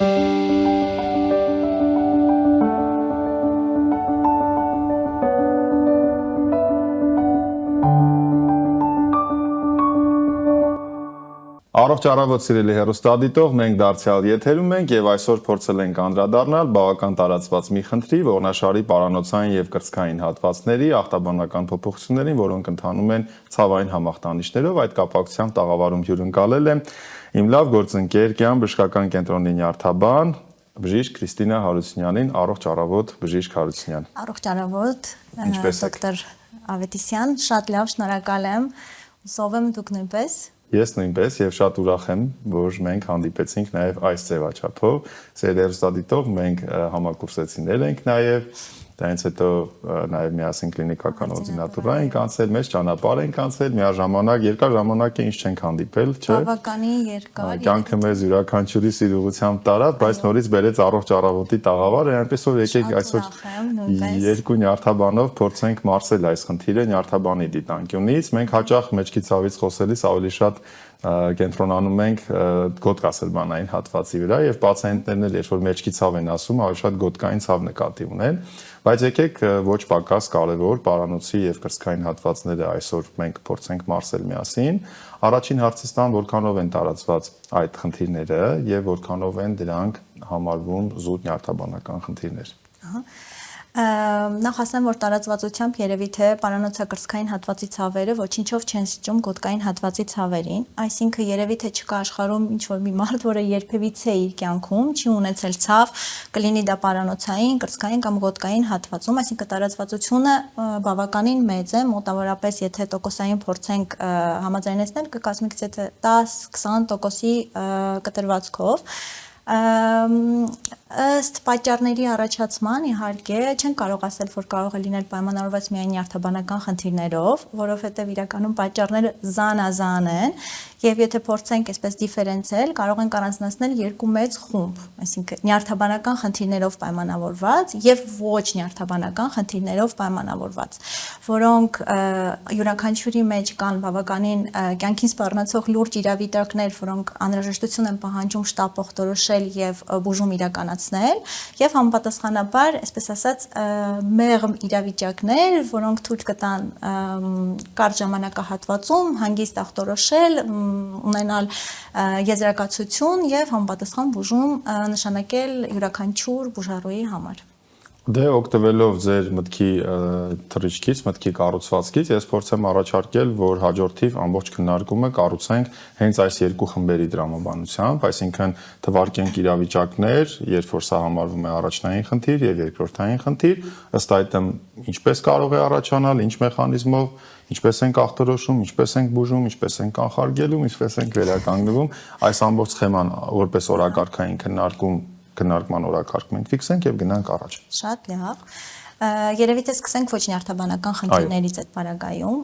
Առողջ առավոտ սիրելի հեռուստադիտող, մենք դարձյալ եթերում ենք եւ այսօր փորձել ենք անդրադառնալ բավական տարածված մի խնդրի, ողնաշարի պարանոցային եւ կրծքային հատվածների ախտաբանական փոփոխություններին, որոնք ընթանում են ցավային համախտանիշներով։ Այդ կապակցությամբ տաղավարում հյուրընկալել է իմ լավ գործընկեր Կյան բժշկական կենտրոնի նյարդաբան բժիշկ Քրիստինա Հարությունյանին։ Առողջ առավոտ, բժիշկ Հարությունյան։ Առողջ առավոտ, դոկտոր Ավետիսյան, շատ լավ, շնորհակալ եմ։ Հուսով եմ դուք նույնպես։ Ես նույնպես եւ շատ ուրախ եմ, որ մենք հանդիպեցինք նաեւ այս ձևաչափով։ Սերերստադիտող մենք համակուրսեցիներ ենք նաեւ, դրանից հետո նաեւ միասին կլինիկական օրդինատուրա ենք անցել, մեծ ճանապարհ ենք անցել, միաժամանակ երկար ժամանակ է ինչ չենք հանդիպել, չէ՞։ Բավականին երկար։ Կյանքը մեզ յուրաքանչյուրի սիրողությամբ տարավ, բայց նորից բերեց առողջ առավոտի տաղավարը, այնպես որ եկեք այսօր երկու նյարդաբանով փորձենք մարսել այս խնդիրը նյարդաբանի դիտանկյունից։ Մենք հաճախ մեջքի ցավից խոսելիս ավելի շատ կենտրոնանում ենք գոտկասելբանային հատվածի վրա եւ պացիենտներն էլ երբ որ մեջքի ցավ են ասում, ավելի շատ գոտկային ցավ նկատի ունեն, բայց եկեք ոչ պակաս կարևոր պարանոցի եւ կրծքային հատվածները այսօր մենք փորձենք մարսել միասին։ Առաջին հարցից տան որքանով են տարածված այդ խնդիրները եւ որքանով են դրանք համարվում զուտ նյարդաբանական խնդիրներ։ Նախ ասեմ, որ տարածվածությամբ երևի թե պարանոցակրծքային հատվածի ցավերը ոչինչով չեն սիճում գոտկային հատվածի ցավերին, այսինքն երևի թե չկա աշխարհում ինչ որ մի մարդ, որը երբևիցե իր կյանքում չի ունեցել ցավ, կլինի դա պարանոցային, կրծքային կամ գոտկային հատվածում, այսինքն տարածվածությունը բավականին մեծ է, մոտավորապես եթե տոկոսային փորձենք համաձայնեցնել, կկազմի թե 10-20%-ի կտրվածքով։ Ըստ պատճառների առաջացման իհարկե չեն կարող ասել, որ կարող է լինել պայմանավորված միայն նյարդաբանական խնդիրներով, որովհետև իրականում պատճառները զանազան են եւ եթե փորձենք այսպես դիֆերենցիալ, կարող ենք առանձնացնել երկու մեծ խումբ, այսինքն նյարդաբանական խնդիրներով պայմանավորված եւ ոչ նյարդաբանական խնդիրներով պայմանավորված, որոնք յուրաքանչյուրի մեջ կան բավականին կյանքին սպառնացող լուրջ իրավիճակներ, որոնք անհրաժեշտություն են պահանջում շտապ ողտորոշել եւ բուժում իրականացնել եւ համապատասխանաբար, այսպես ասած, մեղմ իրավիճակներ, որոնք թույլ կտան կարճ ժամանակահատվածում հանգիստ ախտորոշել, ունենալ եզրակացություն եւ համապատասխան բուժում նշանակել յուրաքանչյուր բուժարոյի համար։ Դե օգտվելով ձեր մտքի թռիչքից, մտքի կառուցվածքից, ես փորձեմ առաջարկել, որ հաջորդիվ ամբողջ քննարկումը կառուցենք հենց այս երկու խմբերի դրամաբանությամբ, այսինքն թվարկենք իրավիճակներ, երբ որ սա համարվում է առաջնային խնդիր եւ երկրորդային խնդիր, ըստ այդմ ինչպես կարող է առաջանալ, ինչ մեխանիզմով, ինչպես ենք ախտորոշում, ինչպես ենք բուժում, ինչպես ենք կանխարգելում, ինչպես ենք վերականգնվում, այս ամբողջ սխեման որպես օրակարգային քննարկման օրակարգ մենք ֆիքսենք եւ գնանք առաջ։ Շատ լավ։ Երևի թե սկսենք ոչ նյարդաբանական խնդիրներից այդ պարագայում,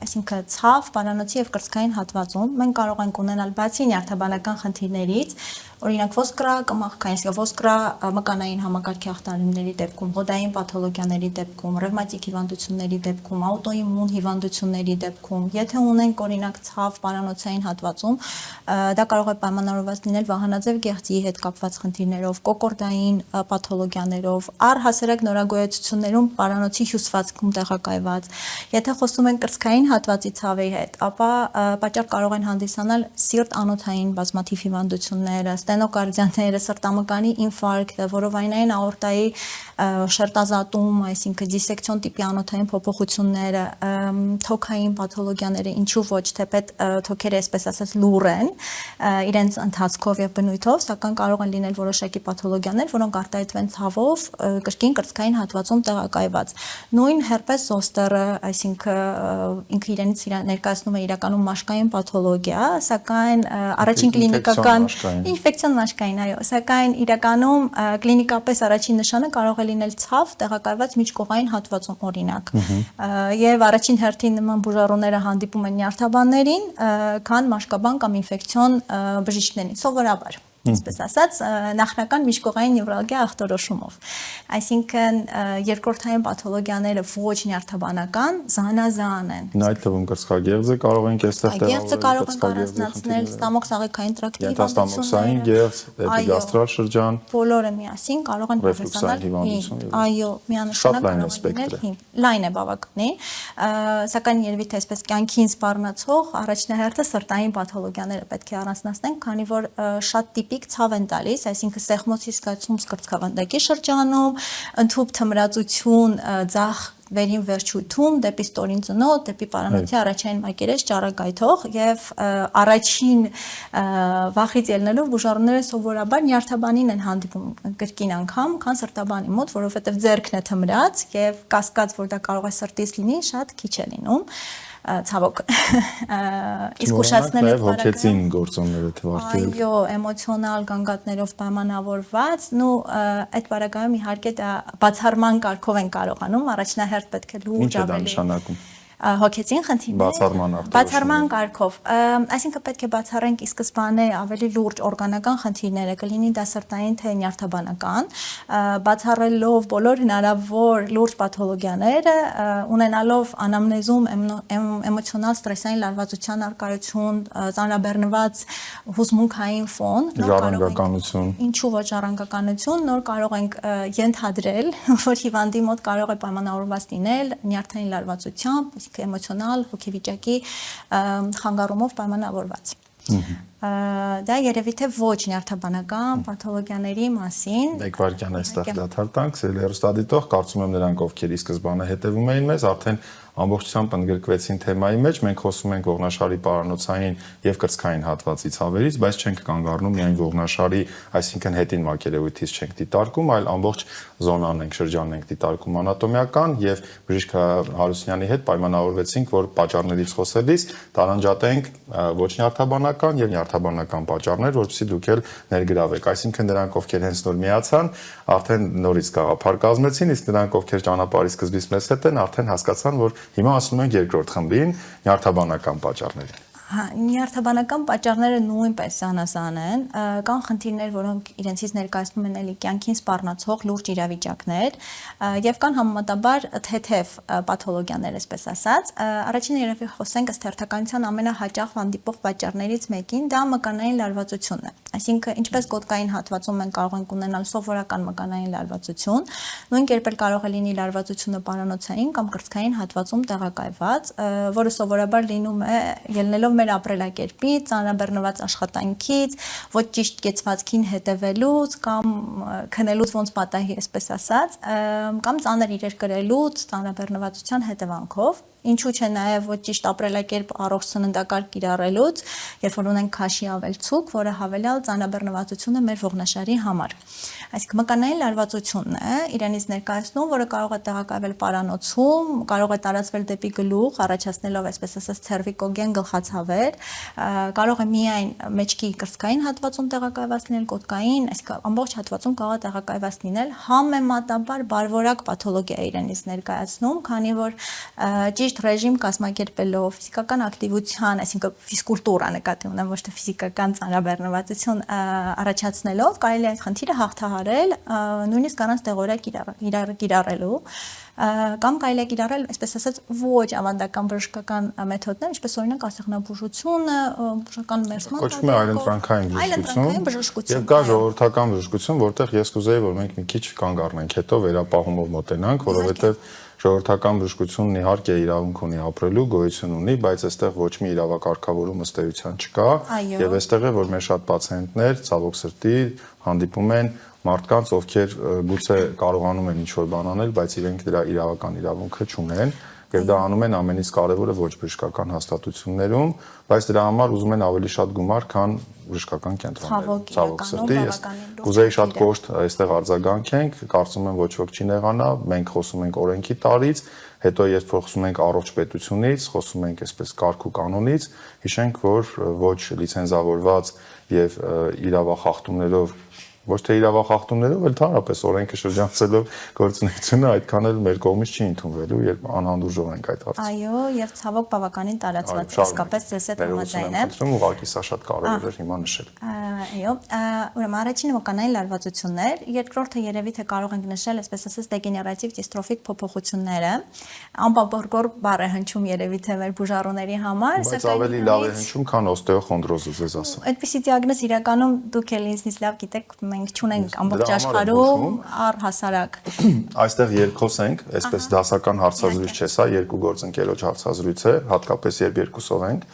այսինքն ցավ, պարանոցի եւ կրծքային հատվածում մենք կարող ենք ունենալ բացի նյարդաբանական խնդիրներից, օրինակ ոսկրա կամ աղքային ոսկրա մկանային համակարգի ախտանիշների դեպքում, հոդային պաթոլոգիաների դեպքում, ռևմատիկ հիվանդությունների դեպքում, աուտոիմուն հիվանդությունների դեպքում, եթե ունենք օրինակ ցավ պարանոցային հատվածում, դա կարող է պայմանավորված լինել վահանաձև գեղձի հետ կապված խնդիրներով, կոկորդային պաթոլոգիաներով, առհասարակ նորագոյացություններում պարանոցի հյուսվածքում տեղակայված։ Եթե խոսում ենք կրծքային հատվածի ցավերի հետ, ապա պատճառ կարող են հանդիսանալ սիրտ-անոթային բազմաթիվ հիվանդությունները, ստենոկարդիաները, սրտամկանի ինֆարկտը, որովայնային աորտայի շերտազատում, այսինքն դիսեկցիոն տիպի անոթային փոփոխությունները, թոքային պաթոլոգիաները, ինչու ոչ, թեպետ թոքերը այսպես ասած լուռ են իրենց ընթացքով եւ բնույթով, սակայն կարող են լինել որոշակի պաթոլոգիաներ, որոնք արտահայտվեն ցավով կրկին կրծքային հատվածում տեղակայված։ Նույն հերպես զոստերը, այսինքն ինքը իրենից ներկայացնում է իրականում մաշկային պաթոլոգիա, սակայն առաջին կլինիկական ինֆեկցիոն մաշկային, այո, սակայն իրականում կլինիկապես առաջին նշանը կարող է լինել ցավ տեղակայված միջկողային հատվածում օրինակ։ Եվ առաջին հերթին նման բուժառուները հանդիպում են նյարդաբաններին, քան մաշկաբան կամ ինֆեկցիոն բժիշկներին, սովորաբար։ այսպես ասած, նախնական միջկողային նևրալգիա ախտորոշումով։ Այսինքն երկրորդային պաթոլոգիաները ոչ նյարդաբանական, զանազան են։ Այդ թվում կրծքագեղձը կարող ենք այստեղ Գեղձը կարող ենք առանձնացնել, ստամոքսաղեքային տրակտի հիվանդությունները, գեղձ, էպիգաստրալ շրջան, բոլորը միասին կարող են պրոֆեսիոնալ, այո, միանշանակ կարող են լայն է բավականին, սակայն երևի թե այսպես կյանքին սպառնացող առաջնահերթը սրտային պաթոլոգիաները պետք է առանձնացնենք, քանի որ շատ տիպիկ ցավ են տալիս, այսինքն սեղմոցի զգացում կրծքավանդակի շրջանում, ընդհուպ թմրածություն, ձախ վերին վերջույթում, դեպի ստորին ծնոտ, դեպի պարանոցի առաջային մակերես ճառագայթող եւ առաջին վախից ելնելով բուժառուները սովորաբար նյարդաբանին են հանդիպում կրկին անգամ, քան սրտաբանի մոտ, որովհետեւ ձեռքն է թմրած եւ կասկած, որ դա կարող է սրտից լինի, շատ քիչ է լինում։ Ցավոք իսկ ուշացնելու հոգեցին գործոնները թվարկել այո էմոցիոնալ գանգատներով պայմանավորված այդ բարակայում իհարկե դա բացառման կարգով են կարողանում առաջնահերթ պետք է լուրջ ավելի հոգեցին խնդիրներ բացառման կարգով այսինքն պետք է բացառենք ի սկզբանե ավելի լուրջ օրգանական խնդիրները կլինի դա սրտային թե նյարդաբանական բացառելով բոլոր հնարավոր լուրջ պաթոլոգիաները ունենալով անամնեզում էմոցիոնալ ստրեսային լարվածության առկայություն ծանրաբեռնված հուզմունքային ֆոն ժառանգականություն ինչու ոչ ժառանգականություն նոր կարող ենք ենթադրել որ հիվանդի մոտ կարող է պայմանավորված լինել նյարդային լարվածությամբ էմոցիոնալ հոգեվիճակի խանգարումով պայմանավորված դա երևի թե ոչ նյարդաբանական պաթոլոգիաների մասին մեկ վարքյան այստեղ դադար տանք հեռուստադիտող կարծում եմ նրանք ովքեր ի սկզբանե հետևում էին մեզ արդեն ամբողջությամբ ընդգրկվեցին թեմայի մեջ մենք խոսում ենք ողնաշարի պարանոցային եւ կրծքային հատվածի ցավերից բայց չենք կանգ առնում միայն ողնաշարի այսինքն հետին մակերևույթից չենք դիտարկում այլ ամբողջ զոնան ենք շրջանն ենք դիտարկում անատոմիական եւ բժիշկ Հարությունյանի հետ պայմանավորվեցինք որ պատճառներից խոսելիս տարանջատենք ոչ նյարդաբանական եւ նյարդաբանական պատճառներ որովհետեւ դուք էլ ներգրավեք այսինքն նրանք ովքեր հենց նոր միացան արդեն նորից գաղափար կազմեցին իսկ նրանք ովքեր ճանապարհի սկզբից մեզ հետ են արդեն հասկացան որ հիմա ասում ենք երկրորդ խմբին նյարդաբանական պատճառներին նյարդաբանական պատճառները նույնպես զանազան են կան խնդիրներ որոնք իրենցից ներկայացնում են էլի կյանքին սպառնացող լուրջ իրավիճակներ եւ կան համեմատաբար թեթև պաթոլոգիաներ այսպես ասած առաջինը երևի խոսենք ըստ հերթականության ամենահաճախ հանդիպող պատճառներից մեկին դա մկանային լարվածությունն է այսինքն ինչպես գոտկային հատվածում մենք կարող ենք ունենալ սովորական մկանային լարվածություն նույն կերպ էլ կարող է լինի լարվածությունը պարանոցային կամ կրծքային հատվածում տեղակայված որը սովորաբար լինում է ելնելով մեր ապրելակերպից, ծանրաբեռնված աշխատանքից, ոչ ճիշտ կեցվածքին հետևելուց կամ քնելուց ոնց պատահի, այսպես ասած, կամ ծանր իրեր կրելուց, ծանրաբեռնվածության հետևանքով ինչու՞ չէ նաև ոչ ճիշտ ապրելակերպ առողջ սննդակարգ կիրառելուց, երբ որ ունենք քաշի ավելցուկ, որը հավելյալ ծանրաբեռնվածություն է մեր ողնաշարի համար։ Այսինքն մկանային լարվածությունն է, իրենից ներկայացնում, որը կարող է տեղակայվել պարանոցում, կարող է տարածվել դեպի գլուխ, առաջացնելով, այսպես ասած, ցերվիկոգեն գլխացավեր, կարող է միայն մեջքի կրծքային հատվածում տեղակայված լինել, գոտկային, այսինքն ամբողջ հատվածում կարող է տեղակայված լինել, համեմատաբար բարվորակ պաթոլոգիա իրենից ներկայացնում, քանի որ ճիշտ ռեժիմ կազմակերպելով, ֆիզիկական ակտիվության, այսինքն ֆիզկուլտուրա նկատի ունեմ, ոչ թե ֆիզիկական ծանրաբեռնվածություն առաջացնելով, կարելի է այդ խնդիրը հաղթահարել, նույնիսկ առանց տեղորակ կիրառելու, կամ կարելի է կիրառել, այսպես ասած, ոչ ավանդական բժշկական մեթոդներ, ինչպես օրինակ ասեղնաբուժությունը, բուժական մերսման, կոչվում է այլընտրանքային բժշկություն, եւ կա ժողովրդական բժշկություն, որտեղ ես կուզեի, որ մենք մի քիչ կանգ առնենք, հետո վերապահումով մոտենանք, որովհետեւ ժողովրդական բժշկությունն իհարկե իրավունք ունի ապրելու, գոյություն ունի, բայց այստեղ ոչ մի իրավակարգավորում ըստ էության չկա, եւ այստեղ է որ մեր շատ պացիենտներ ցավոք սրտի հանդիպում են մարդկանց, ովքեր գուցե կարողանում են ինչ-որ բան անել, բայց իրենք դրա իրավական իրավունքը չունեն, եւ դա անում են ամենից կարևորը ոչ բժշկական հաստատություններում, բայց դրա համար ուզում են ավելի շատ գումար, քան բժշկական կենտրոններում։ Ցավոք սրտի, ես կուզեի շատ կոշտ այստեղ արձագանքենք, կարծում եմ ոչ ոք չի նեղանա, մենք խոսում ենք օրենքի տարից, հետո երբ խոսում ենք առողջ պետությունից, խոսում ենք այսպես կարգ ու կանոնից, հիշենք, որ ոչ լիցենզավորված եւ իրավախախտումներով ոչ թե իրավախախտումներով, այլ ընդհանրապես օրենքը շրջանցելով գործունեությունը այդքան էլ մեր կողմից չի ընդունվելու, երբ անհանդուրժող ենք այդ հարցը։ Այո, եւ ցավոք բավականին տարածված է, իսկապես ես այդ համաձայն եմ։ Ուղղակի սա շատ կարևոր էր հիմա նշել։ Այո, ուրեմն առաջինը մկանային լարվածություններ, երկրորդը երևի թե կարող ենք նշել, այսպես ասած, դեգեներատիվ դիստրոֆիկ փոփոխությունները, անպապորգոր բառ է հնչում երևի թե մեր բուժառուների համար, բայց ավելի լավ է հնչում, քան օստեոխոնդրոզը, ձեզ ասեմ։ Այդպիսի դիագնոզ իրականում դուք էլ ինձնից լավ գիտեք, մենք չունենք ամբողջ աշխարհում առհասարակ։ Այստեղ երկխոսենք, այսպես դասական հարցազրույց չէ, սա երկու գործընկերոջ հարցազրույց է, հատկապես երբ երկուսով ենք։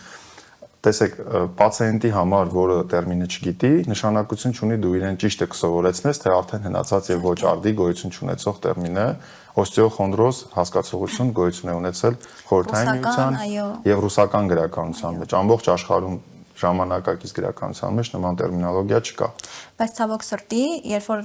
Տեսեք, պացիենտի համար, որը տերմինը չգիտի, նշանակություն չունի դու իրեն ճիշտը կսովորեցնես, թե արդեն հնացած եւ ոչ արդի գոյություն չունեցող տերմին է։ Օստեոխոնդրոզ հասկացողություն գոյություն է ունեցել Խորհրդային Միության եւ ռուսական գրականության մեջ, ամբողջ աշխարհում ժամանակակից գրականության մեջ նման տերմինոլոգիա չկա։ Բայց ցավոք սրտի, երբ որ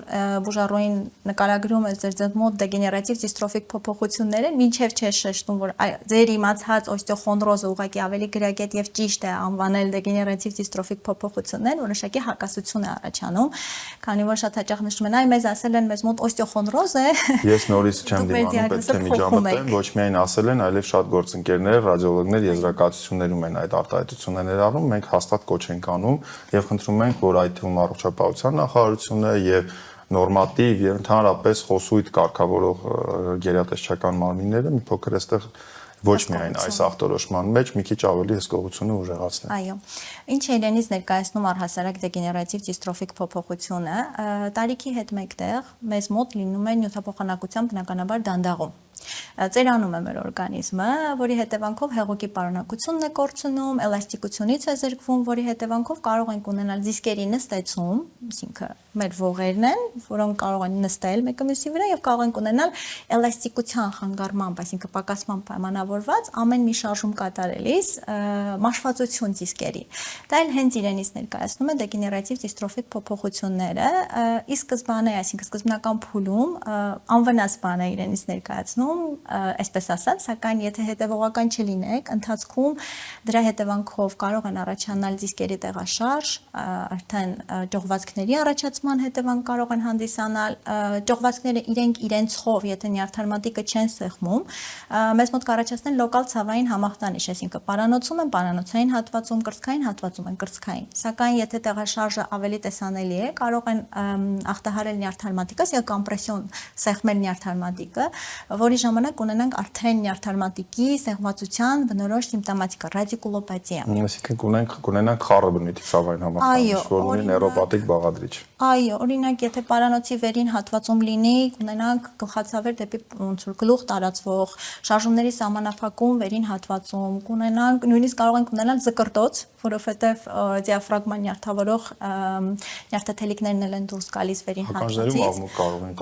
բուժառուին նկարագրում է ձեր մոտ դեգեներատիվ դիստրոֆիկ փոփոխությունները, մինչև չէ շեշտում, որ ձեր իմացած օստեոխոնդրոզը ուղղակի ավելի գրագետ եւ ճիշտ է անվանել դեգեներատիվ դիստրոֆիկ փոփոխություններ, որոշակի հակասություն է առաջանում, քանի որ շատ հաճախ նշում են, այ մեզ ասել են մեզ մոտ օստեոխոնդրոզ է։ Ես նորից չեմ դիմանում, պետք է միջամտեմ, ոչ միայն ասել են, այլև շատ գործընկերներ, ռադիոլոգներ եզրակացություններում են այդ արտահայտությունները ներառում, մենք հաստատ կոչ ենք անում եւ խնդրում ենք, որ այդ թվում առողջապահության նախարարությունը եւ նորմատիվ եւ ընդհանրապես խոսույթ կարգավորող գերատեսչական մարմինները մի փոքր այստեղ ոչ միայն այս ախտորոշման մեջ մի քիչ ավելի հսկողությունը ուժեղացնեն։ Այո։ Ինչ է իրենից ներկայացնում առհասարակ դեգեներատիվ դիստրոֆիկ փոփոխությունը, տարիքի հետ մեկտեղ մեզ մոտ լինում է նյութափոխանակության բնականաբար դանդաղում։ Ծերանում է մեր օրգանիզմը, որի հետևանքով հեղուկի պարունակությունն է կորցնում, էլաստիկությունից է զրկվում, որի հետևանքով կարող ենք ունենալ դիսկերի նստեցում, այսինքն մեր ողերն են, որոնք կարող են նստել մեկը մյուսի վրա եւ կարող ենք ունենալ էլաստիկության խանգարմամբ, այսինքն պակասման պայմանավորված ամեն մի շարժում կատարելիս մաշվածություն դիսկերի։ Դա էլ հենց իրենից ներկայացնում է դեգեներատիվ դիստրոֆիկ փոփոխությունները, ի սկզբանե, այսինքն սկզբնական փուլում անվնաս բան է իրենից ներկայացնում, այսպես ասած, սակայն եթե հետևողական չլինեք, ընթացքում դրա հետևանքով կարող են առաջանալ դիսկերի տեղաշարժ, արդեն ճողվածքների առաջացման հետևանք կարող են հանդիսանալ, ճողվածքները իրենցով, եթե նյարդարմատիկը չեն սեղմում, մեզ մոտ կառաջացնեն լոկալ ցավային համախտանիշ, այսինքն պարանոցում են պարանոցային հատվածում, կրծքային հատվածում են կրծքային, սակայն եթե տեղաշարժը ավելի տեսանելի է, կարող են ախտահարել նյարդարմատիկը եւ կոմպրեսիոն սեղմել նյարդարմատիկը, որի ժամանակ ունենանք արդեն նյարդարմատիկի սեղմվածության բնորոշ սիմպտոմատիկա, ռադիկուլոպաթիա։ Այսինքն կունենանք խառը բնույթի ցավային համախտանիշ, որ ունի նեյրոպաթիկ բաղադրիչ։ Այո, օրինակ, եթե պարանոցի վերին հատվածում լինի, կունենանք գլխացավեր դեպի ոնց որ գլուխ տարածվող, շարժումների սահմանափակում վերին հատվածում, կունենանք նույնիսկ կարող ենք ունենալ զկրտոց, որովհետև դիաֆրագման նյարդավորող նյարդաթելիկներն են դուրս գալիս վերին հատվածից։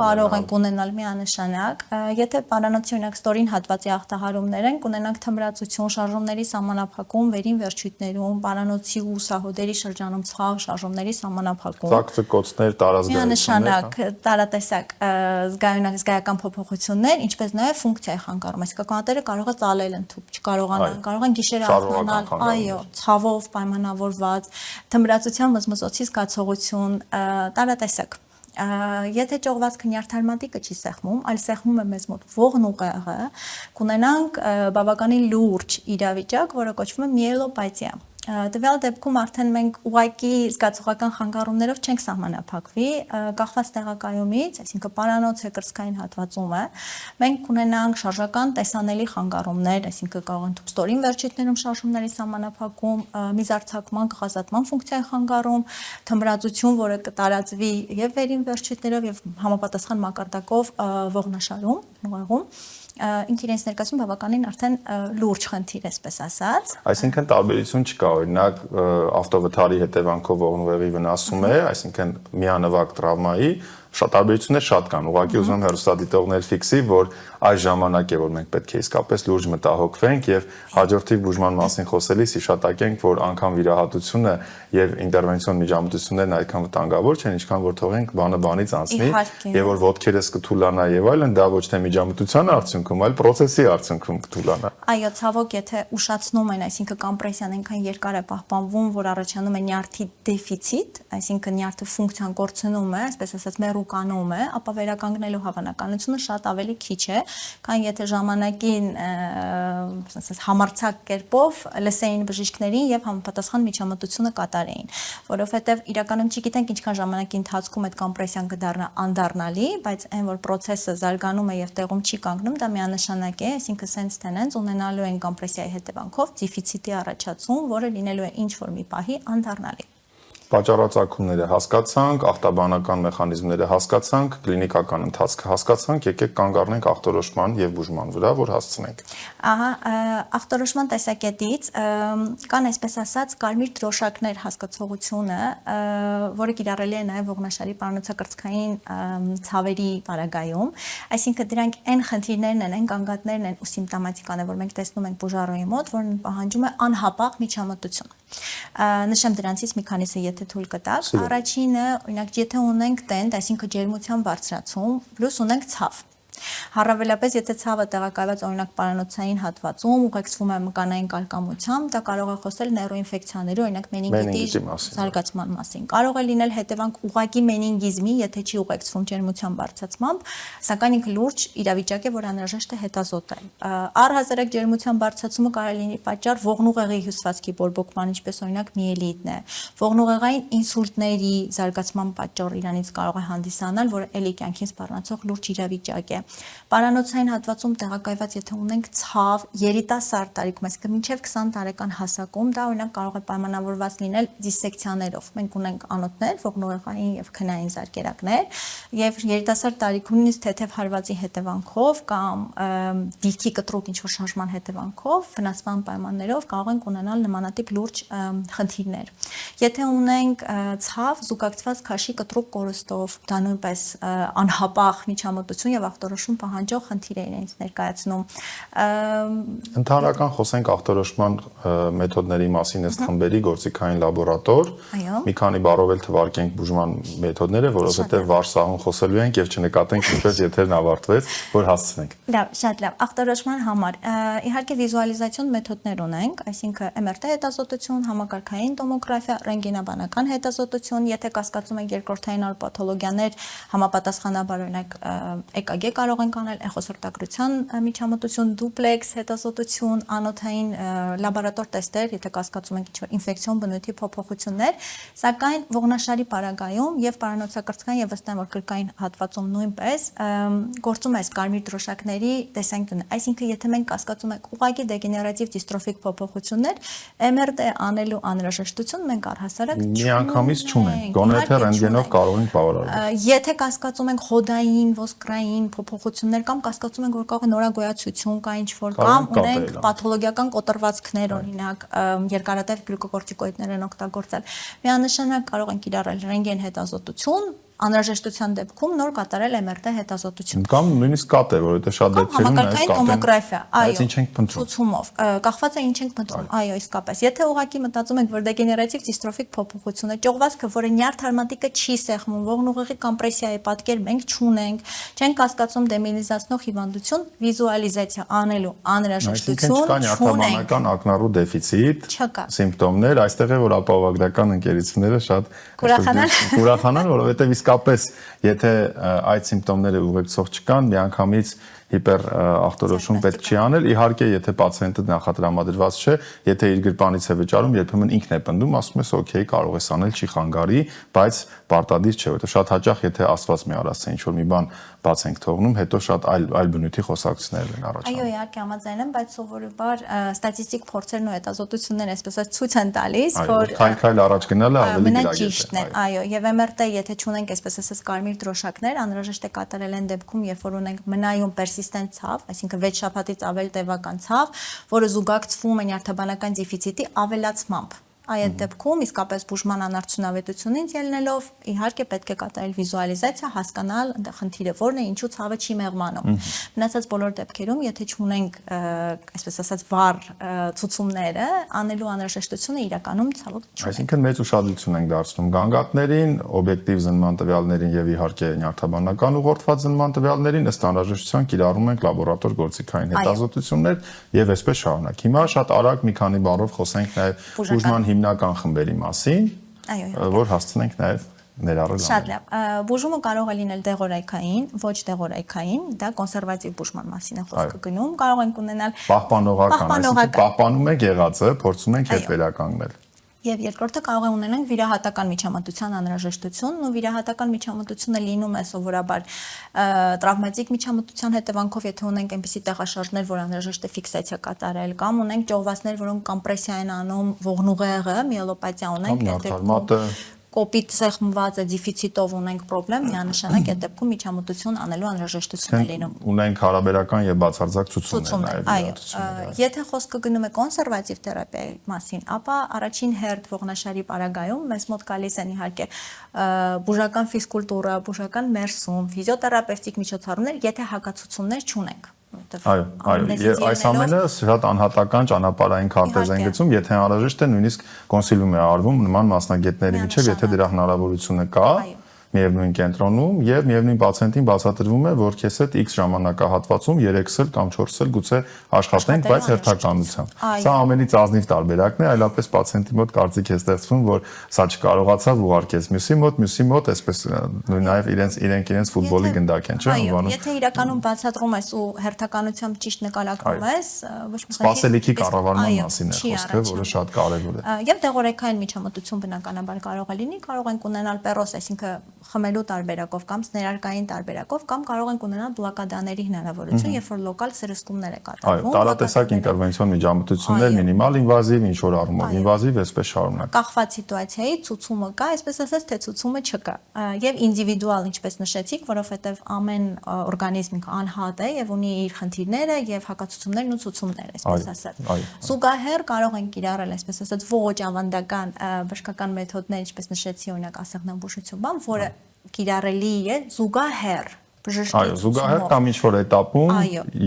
Կարող ենք ունենալ միանշանակ, եթե պարանոցի օրինակ ստորին հատվածի ախտահարումներ են, կունենանք թմրածություն, շարժումների սահմանափակում վերին վերջույթներում, պարանոցի ու սահոդերի շրջանում ցավ, շարժումների սահմանափակում։ Ծակծկոցներ, տարածգայություններ, միանշանակ տարատեսակ զգայական փոփոխություններ, ինչպես նաև ֆունկցիայի խանգարում, այսինքն կանատերը կարող է ծալել ընդհուպ, չկարողանան, կարող են գիշերը արթնանալ, այո, ցավով պայմանավորված, թմրածության մզմզոցի զգացողություն, տարատեսակ։ Եթե ճողվածքը նյարդարմատիկը չի սեղմում, այլ սեղմում է մեզ մոտ ողն ուղեղը, կունենանք բավականին լուրջ իրավիճակ, որը կոչվում է միելոպաթիա։ Տվյալ դեպքում արդեն մենք ուղղակի զգացողական խանգարումներով չենք սահմանափակվի, կախված տեղակայումից, այսինքն պարանոցը կրծքային հատվածում է, մենք ունենանք շարժական տեսանելի խանգարումներ, այսինքն կարող են ստորին վերջույթներում շարժումների սահմանափակում, միզարձակման, կղազատման ֆունկցիայի խանգարում, թմրածություն, որը կտարածվի եւ վերին վերջույթներով եւ համապատասխան մակարդակով ողնաշարում, ուղեղում, ինքը իրենց ներկայացում բավականին արդեն լուրջ խնդիր է, այսպես ասած։ Այսինքն տարբերություն չկա, օրինակ ավտովթարի հետևանքով ողնուղեղի վնասում է, այսինքն միանվագ տրավմայի տարբերություններ շատ կան, ուղղակի ուզում եմ հեռուստադիտողներ ֆիքսի, որ այս ժամանակ է, որ մենք պետք է իսկապես լուրջ մտահոգվենք եւ հաջորդիվ բուժման մասին խոսելիս հիշատակենք, որ անգամ վիրահատությունը եւ ինտերվենցիոն միջամտություններն այդքան վտանգավոր չեն, ինչքան որ թողենք բանը բանից անցնի եւ որ ոտքերս կթուլանա եւ այլն, դա ոչ թե միջամտության արդյունքում, այլ process-ի արդյունքում կթուլանա։ Այո, ցավոք, եթե ուշացնում են, այսինքն կոմպրեսիան այնքան երկար է պահպանվում, որ առաջանում է նյարդի դեֆիցիտ, այսինքն նյարդը ֆունկցիան կորցնում է, այսպես ասած, մեր հեռուկանում է, ապա վերականգնելու հավանականությունը շատ ավելի քիչ է, քան եթե ժամանակին համարձակ կերպով լսեին բժիշկներին եւ համապատասխան միջամտությունը կատարեին, որովհետեւ իրականում չգիտենք ինչքան ժամանակի ընթացքում այդ կոմպրեսիան կդառնա անդառնալի, բայց այն որ process-ը զարգանում է եւ տեղում չի կանգնում, դա միանշանակ է, այսինքն sense tenants ունենալու են կոմպրեսիայի հետևանքով դեֆիցիտի առաջացում, որը լինելու է ինչ որ մի պահի անդառնալի։ Պատճառածագումները հասկացանք, ախտաբանական մեխանիզմները հասկացանք, կլինիկական ընթացքը հասկացանք, եկեք կանգ առնենք ախտորոշման եւ բուժման վրա, որ հասցնենք։ Ահա, ախտորոշման տեսակետից կան այսպես ասած կարմիր դրոշակներ հասկացողությունը, որը կիրառելի է նաեւ ողնաշարի պարանոցակրծքային ցավերի պարագայում, այսինքն դրանք այն խնդիրներն են, այն կանգատներն են ու սիմպտոմատիկան է, որ մենք տեսնում ենք բուժարոյի մոտ, որն պահանջում է անհապաղ միջամտություն։ Նշեմ դրանցից մի քանիսը եթե թույլ կտաք, առաջինը, օրինակ, եթե ունենք տենդ, այսինքն ջերմության բարձրացում, պլյուս ունենք ցավ։ Հարավելապես, եթե ցավը տեղակայված օրինակ պարանոցային հատվածում ուղեկցվում է մկանային կարկամությամբ, դա կարող է խոսել նեյրոինֆեկցիաների, օրինակ մենինգիտի զարգացման մասին։ Կարող է լինել հետևանք ուղղակի մենինգիզմի, եթե չի ուղեկցվում ջերմության բարձրացմամբ, սակայն ինքը լուրջ իրավիճակ է, որ անհրաժեշտ է հետազոտել։ Առհասարակ ջերմության բարձրացումը կարող է լինի պատճառ ողնուղեղի հյուսվածքի բորբոքման, ինչպես օրինակ միելիտն է։ Ողնուղեղային ինսուլտների զարգացման պատճառ իրանից կարող է հանդիսանալ, որը էլի կյանքին սպառնացող լուրջ իրավիճակ է։ Պարանոցային հատվածում տեղակայված եթե ունենք ցավ երիտասարդ տարիքում, այսինքն մինչև 20 տարեկան հասակում, դա օրինակ կարող է պայմանավորված լինել դիսեկցիաներով։ Մենք ունենք անոթներ, ողնուղեղային եւ քնային զարկերակներ, եւ երիտասարդ տարիքում նույնիսկ թեթև հարվածի հետևանքով կամ դիրքի կտրուկ ինչ-որ շարժման հետևանքով, վնասման պայմաններով կարող ենք ունենալ նմանատիպ լուրջ խնդիրներ։ Եթե ունենք ցավ զուգակցված քաշի կտրուկ կորստով, դա նույնպես անհապաղ միջամտություն եւ ախտորոշում պահանջող խնդիր է իրենից ներկայացնում։ Ընդհանրական խոսենք ախտորոշման մեթոդների մասին ըստ խմբերի գործիքային լաբորատոր։ Մի քանի բառով էլ թվարկենք բուժման մեթոդները, որովհետեւ վարսահուն խոսելու ենք եւ չնկատենք ինչպես եթերն ավարտվեց, որ հասցնենք։ Լավ, շատ լավ։ Ախտորոշման համար իհարկե վիզուալիզացիոն մեթոդներ ունենք, այսինքն MRT հետազոտություն, համակարգային տոմոգրաֆիա, ռենտգենաբանական հետազոտություն, եթե կասկածում ենք երկրորդային այլ պաթոլոգիաներ, համապատասխանաբար օրինակ EKG կարող ենք անել, էխոսորտագրության միջամտություն, դուպլեքս հետազոտություն, անոթային լաբորատոր տեստեր, եթե կասկածում ենք ինչ-որ ինֆեկցիոն բնույթի փոփոխություններ, սակայն ողնաշարի պարագայում եւ պարանոցակրծքային եւ վստահ որ կրկային հատվածում նույնպես գործում է կարմիր դրոշակների տեսանկյունը, այսինքն եթե մենք կասկածում ենք ուղղակի դեգեներատիվ դիստրոֆիկ փոփոխություններ, MRT անելու անհրաժեշտություն մենք առհասարակ միանգամից չունենք, գոնե թե ռենտգենով կարող ենք բավարարել։ Եթե կասկածում ենք հոդային, ոսկրային փոփոխություններ կամ կասկածում ենք որ կարող է նորագոյացություն կա ինչ-որ կամ ունենք պաթոլոգիական կոտրվածքներ, օրինակ երկարատև գլյուկոկորտիկոիդներ են օգտագործել, միանշանակ կարող են կիրառել ռենտգեն հետազոտություն, անհրաժեշտության դեպքում նոր կատարել MRT հետազոտություն։ Կամ նույնիսկ կատ է, որովհետեւ շատ դեպքերում համակարգային տոմոգրաֆիա, այո, ինչ ենք փնտրում։ Ցուցումով, կախված է ինչ ենք փնտրում, այո, իսկապես։ Եթե ուղղակի մտածում ենք, որ դեգեներատիվ դիստրոֆիկ փոփոխություն է, ճողվածքը, որը նյարդարմատիկը չի սեղմում, ողնուղեղի կոմպրեսիայի պատկեր մենք չունենք, չենք կասկածում դեմիլիզացնող հիվանդություն, վիզուալիզացիա անելու անհրաժեշտություն չունենք։ Նյարդաբանական ակնառու դեֆիցիտ, սիմպտոմներ, այստեղ է որ ապահովագրական ընկերությունները շատ կուրախանան, որովհետեւ իսկապես եթե այդ սիմպտոմները ուղեկցող չկան, միանգամից հիպեր ախտորոշում պետք չի անել, իհարկե եթե պացիենտը նախատրամադրված չէ, եթե իր գրպանից է վճարում, երբեմն ինքն է պնդում, ասում ես օքեյ, կարող ես անել, չի խանգարի, բայց պարտադիր չէ, որովհետեւ շատ հաճախ եթե աստված մի արած է ինչ-որ մի բան բաց ենք թողնում, հետո շատ այլ բնույթի խոսակցություններ են առաջանում։ Այո, իհարկե համաձայն եմ, բայց սովորաբար ստատիստիկ փորձերն ու հետազոտությունները այսպես ցույց են տալիս, որ քայլ առաջ գնալը ավելի գրագետ է։ Այո, եւ MRT եթե չունենք այսպես ասած կարմիր դրոշակներ, անհրաժեշտ է կատարել այն դեպքում, երբ որ ունենք մնայուն persistent ցավ, այսինքն 6 շաբաթից ավել տևական ցավ, որը զուգակցվում է նյարդաբանական դեֆիցիտի ավելացմամբ։ Այդ դեպքում իսկապես բուժման անարդյունավետությունից ելնելով իհարկե պետք է կատարել վիզուալիզացիա, հասկանալ այնտեղ խնդիրը որն է, ինչու ցավը չի մեղմանում։ Մնացած բոլոր դեպքերում, եթե չունենք, այսպես ասած, վառ ցուցումները, անելու անհրաժեշտությունը իրականում ցավոք չունենք։ Այսինքն մեծ ուշադրություն ենք դարձնում գանգատներին, օբյեկտիվ զննման տվյալներին եւ իհարկե նյարդաբանական ուղղորդված զննման տվյալներին, ըստ անհրաժեշտության կիրառում ենք լաբորատոր գործիքային հետազոտություններ եւ այսպես շարունակ։ Հիմա շատ արագ մի քանի բառով խոսենք նաեւ բուժման հիմնական խմբերի մասին, որ հասցնենք նաև ներառել։ Շատ լավ։ Բուժումը կարող է լինել դեղորայքային, ոչ դեղորայքային, դա կոնսերվատիվ բուժման մասին է խոսքը գնում, կարող ենք ունենալ պահպանողական, այսինքն պահպանում ենք եղածը, փորձում ենք հետ վերականգնել։ Եվ երկրորդը կարող է ունենալ վիրահատական միջամտության անհրաժեշտություն, ու վիրահատական միջամտությունը լինում է սովորաբար տրավմատիկ միջամտության հետևանքով, եթե ունենք այնպիսի տեղաշարժներ, որ անհրաժեշտ է ֆիքսացիա կատարել, կամ ունենք ճողվածներ, որոնք կոմպրեսիա են անում ողնուղեղը, միելոպաթիա ունենք, կոպիտ սեղմված է, դիֆիցիտով ունենք խնդրեմ, միանշանակ այդ դեպքում միջամտություն անելու անհրաժեշտություն է լինում։ Ունենք հարաբերական եւ բացարձակ ցուցումներ նաև։ Այո, եթե խոսքը գնում է կոնսերվատիվ թերապիայի մասին, ապա առաջին հերթ ողնաշարի պարագայում մեզ մոտ գալիս են իհարկե բուժական ֆիզկուլտուրա, բուժական մերսում, ֆիզիոթերապևտիկ միջոցառումներ, եթե հակացություններ չունենք։ Այո, այս ամենը շատ անհատական ճանապարհային քարտեզ են գծում, եթե անհրաժեշտ է նույնիսկ կոնսիլիում է արվում նման մասնագետների միջև, եթե դրա հնարավորությունը կա, միևնույն կենտրոնում եւ միևնույն պացիենտին բացատրվում է, որ քեզ հետ X ժամանակահատվածում 3-ը կամ 4-ը գուցե աշխատենք, բայց հերթականությամբ։ Սա ամենից ազնիվ տարբերակն է, այլապես պացիենտի մոտ կարծիք է ստեղծվում, որ սա չկարողացավ ուղարկես մյուսի մոտ, այսպես նաեւ իրենք ֆուտբոլի գնդակ են, չէ՞, անվանում։ Եթե իրականում բացատրում ես ու հերթականությամբ ճիշտ նկատակում ես, ոչ մի սպասելիքի կառավարման մասին է խոսքը, որը շատ կարեւոր է։ Եվ դեղորայքային միջամտություն բնականաբար կարող է լինի, կարող ենք ունենալ պերոս, այսինքն խմելու տարբերակով կամ ներարկային տարբերակով, կամ կարող ենք ունենալ բլոկադաների հնարավորություն, երբ որ լոկալ սրսկումներ է կատարվում։ Այո, տարատեսակ ինտերվենցիոն միջամտություններ, մինիմալ ինվազիվ, ինչ որ առումով ինվազիվ, այսպես շարունակ։ Կախված սիտուացիայի ցուցումը կա, այսպես ասած, թե ցուցումը չկա։ Եվ ինդիվիդուալ, ինչպես նշեցիք, որովհետև ամեն օրգանիզմ անհատ է եւ ունի իր խնդիրները եւ հակացություններն ու ցուցումները, այսպես ասած։ Զուգահեռ կարող ենք կիրառել, այսպես ասած, ոչ ավանդական բժշկական մեթոդներ, ինչպես նշեցի, օրինակ ասեղնաբուժություն, բան, որը կիրառելի է զուգահեռ բժշկի։ Այո, զուգահեռ կամ ինչ-որ этаպում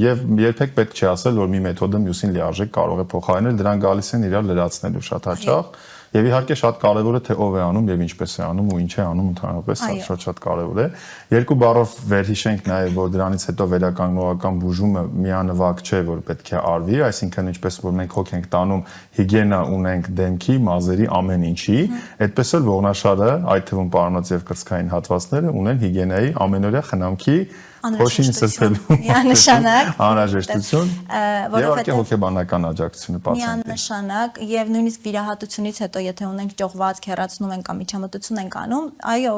եւ երբեք պետք չի ասել, որ մի մեթոդը մյուսին լիարժեք կարող է փոխարինել, դրանք գալիս են իրար լրացնելու շատ հաճախ։ Եվ իհարկե շատ կարևոր է թե ով է անում եւ ինչպես է անում ու ինչ է անում ընդհանրապես, սա շատ կարևոր է։ Երկու բառով վերհիշենք նաեւ, որ դրանից հետո վերականգնողական բուժումը միանվագ չէ, որ պետք է արվի, այսինքն ինչպես որ մենք հոգ ենք տանում, հիգիենա ունենք դեմքի, մազերի, ամեն ինչի, այդպես էլ ողնաշարը, այդ թվում պարոնած եւ կրծքային հատվածները ունեն հիգիենայի ամենօրյա խնամքի Փոշին սրբելու անհրաժեշտություն եւ իհարկե հոգեբանական աջակցությունը պացիենտին։ Միանշանակ եւ նույնիսկ վիրահատությունից հետո եթե ունենք ճողվածք հեռացնում ենք կամ միջամտություն ենք անում, այո,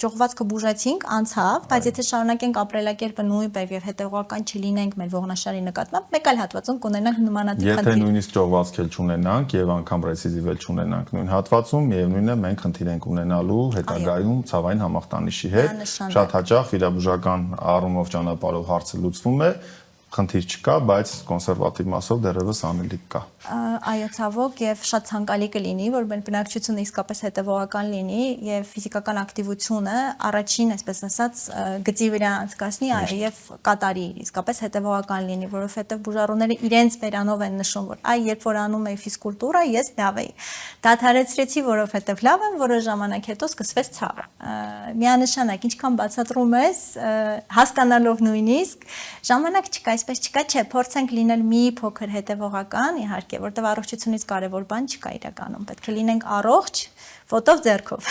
ճողվածքը բուժեցինք, անցավ, բայց եթե շարունակենք ապրելակերպը նույնպես եւ հետեւողական չլինենք մեր ողնաշարի նկատմամբ, մեկ այլ հատվածում կունենանք նմանատիպ խնդիր։ Եթե նույնիսկ ճողվածք էլ չունենանք եւ անգամ ռեցիդիվ էլ չունենանք նույն հատվածում, միևնույնն է մենք խնդիր ենք ունենալու հետագայում ցավային համախտանիշի հետ, շատ հաճախ վիրաբուժական առումով ճանապարհով հարցը լուծվում է, խնդիր չկա, բայց կոնսերվատիվ մասով դեռևս անելիք կա։ Այո, ցավոք, եւ շատ ցանկալի կլինի, որ մեր բնակչությունը իսկապես հետեւողական լինի եւ ֆիզիկական ակտիվությունը առաջին, այսպես ասած, գծի վրա անցկացնի եւ կատարի, իսկապես հետեւողական լինի, որովհետեւ բուժառուները իրենց վերանով են նշում, որ այ երբ որ անում էի ֆիզկուլտուրա, ես լավ էի։ Դադարեցրեցի, որովհետեւ լավ եմ, որոշ ժամանակ հետո սկսվեց ցավը։ Միանշանակ, ինչքան բացատրում ես, հասկանալով նույնիսկ ժամանակ չկա, այսպես չկա, չէ, փորձենք լինել մի փոքր հետևողական, իհարկե, որտեղ առողջությունից կարևոր բան չկա իրականում, պետք է լինենք առողջ, ոտով ձեռքով։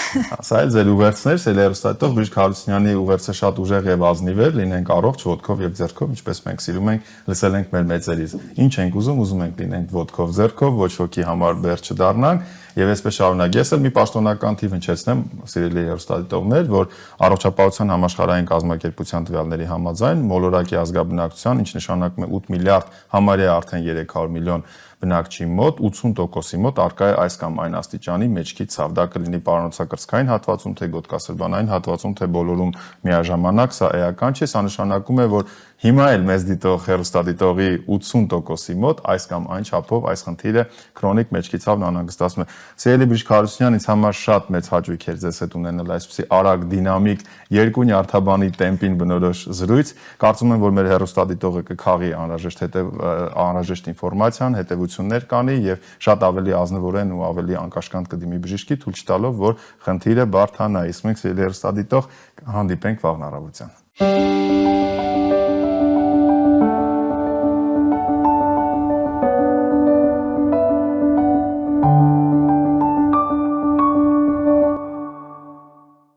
Սա էլ ձեր ուղերձներ, Սելերոստատով Բժիշկ Հարությունյանի ուղերձը շատ ուժեղ եւ ազնիվ է, լինենք առողջ ոտքով եւ ձեռքով, ինչպես մենք սիրում ենք, լսել ենք մեր մեծերից։ Ինչ ենք ուզում ենք լինենք ոտքով, ձեռքով, ոչ ոքի համար բեր չդառնանք եւ այսպես շարունակ։ Ես էլ մի պաշտոնական թիվ հնչեցնեմ, սիրելի հեռուստադիտողներ, որ Առողջապահության համաշխարհային կազմակերպության տվյալների համաձայն մոլորակի ազգաբնակչության, ինչ նշանակում է 8 միլիարդ, համարյա արդեն 300 միլիոն բնակչի մոտ 80%-ի մոտ արկա է այս կամ այն աստիճանի մեջքի ցավ։ Դա կլինի պարանոցակրծքային հատվածում, թե գոտկասրբանային հատվածում, թե բոլորում միաժամանակ, սա էական չէ, սա նշանակում է, որ հիմա էլ մեզ դիտող հեռուստադիտողի 80%-ի մոտ այս կամ այն չափով այս խնդիրը քրոնիկ մեջքի ցավն անհանգստացնում է։ Սիրելի Բժիշկ Հարությունյան, ինձ համար շատ մեծ հաճույք էր ձեզ հետ ունենալ այսպիսի արագ, դինամիկ, երկու նյարդաբանի տեմպին բնորոշ զրույց։ Կարծում եմ, որ մեր հեռուստադիտողը կքաղի անհրաժեշտ ինֆորմացիան, հետևություններ կանի եւ շատ ավելի ազնվորեն ու ավելի անկաշկանդ կդիմի բժշկի, թույլ չտալով, որ խնդիրը բարդանա։ Իսկ մենք սիրելի հեռուստադիտող հանդիպենք վաղն առավոտյան։